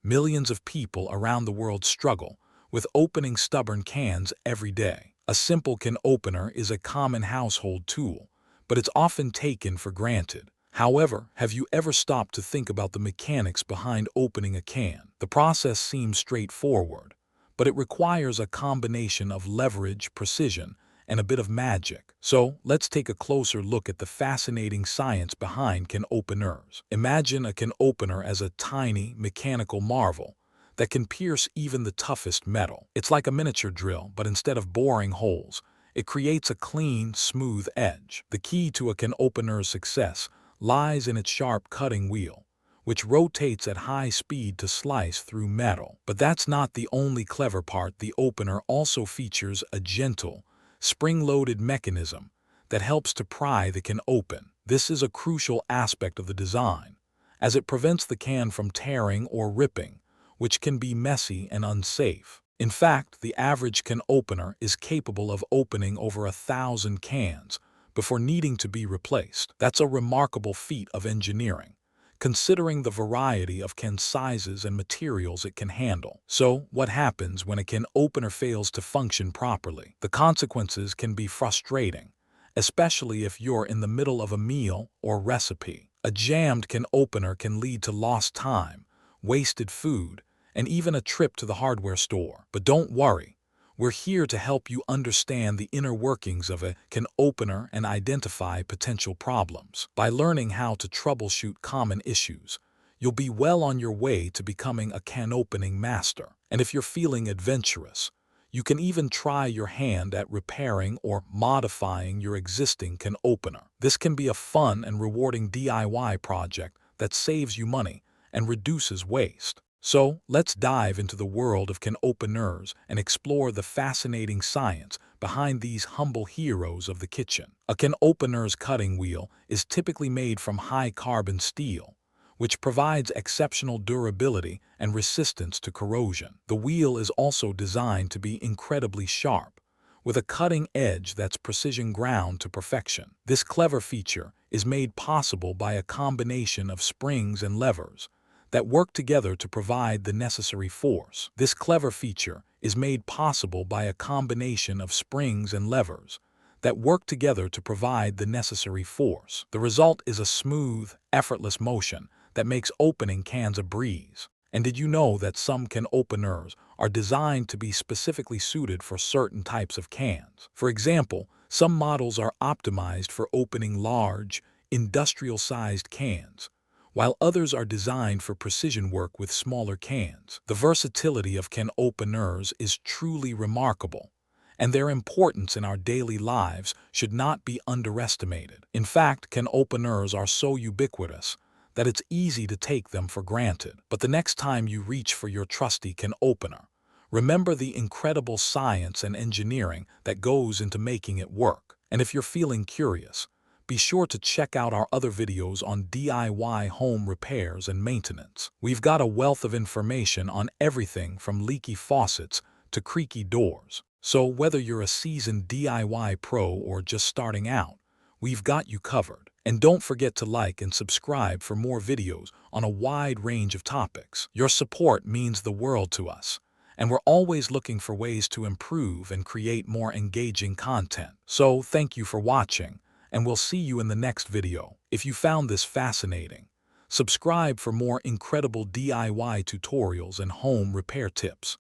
Millions of people around the world struggle with opening stubborn cans every day. A simple can opener is a common household tool, but it's often taken for granted. However, have you ever stopped to think about the mechanics behind opening a can? The process seems straightforward, but it requires a combination of leverage, precision, and a bit of magic. So, let's take a closer look at the fascinating science behind can openers. Imagine a can opener as a tiny, mechanical marvel that can pierce even the toughest metal. It's like a miniature drill, but instead of boring holes, it creates a clean, smooth edge. The key to a can opener's success lies in its sharp cutting wheel, which rotates at high speed to slice through metal. But that's not the only clever part. The opener also features a gentle, spring-loaded mechanism that helps to pry the can open. This is a crucial aspect of the design, as it prevents the can from tearing or ripping, which can be messy and unsafe. In fact, the average can opener is capable of opening over 1,000 cans before needing to be replaced. That's a remarkable feat of engineering, considering the variety of can sizes and materials it can handle. So, what happens when a can opener fails to function properly? The consequences can be frustrating, especially if you're in the middle of a meal or recipe. A jammed can opener can lead to lost time, wasted food, and even a trip to the hardware store. But don't worry, we're here to help you understand the inner workings of a can opener and identify potential problems. By learning how to troubleshoot common issues, you'll be well on your way to becoming a can opening master. And if you're feeling adventurous, you can even try your hand at repairing or modifying your existing can opener. This can be a fun and rewarding DIY project that saves you money and reduces waste. So, let's dive into the world of can openers and explore the fascinating science behind these humble heroes of the kitchen. A can opener's cutting wheel is typically made from high-carbon steel, which provides exceptional durability and resistance to corrosion. The wheel is also designed to be incredibly sharp, with a cutting edge that's precision ground to perfection. This clever feature is made possible by a combination of springs and levers that work together to provide the necessary force. This clever feature is made possible by a combination of springs and levers that work together to provide the necessary force. The result is a smooth, effortless motion that makes opening cans a breeze. And did you know that some can openers are designed to be specifically suited for certain types of cans? For example, some models are optimized for opening large, industrial-sized cans, while others are designed for precision work with smaller cans. The versatility of can openers is truly remarkable, and their importance in our daily lives should not be underestimated. In fact, can openers are so ubiquitous that it's easy to take them for granted. But the next time you reach for your trusty can opener, remember the incredible science and engineering that goes into making it work. And if you're feeling curious, be sure to check out our other videos on DIY home repairs and maintenance. We've got a wealth of information on everything from leaky faucets to creaky doors. So whether you're a seasoned DIY pro or just starting out, we've got you covered. And don't forget to like and subscribe for more videos on a wide range of topics. Your support means the world to us, and we're always looking for ways to improve and create more engaging content. So thank you for watching, and we'll see you in the next video. If you found this fascinating, subscribe for more incredible DIY tutorials and home repair tips.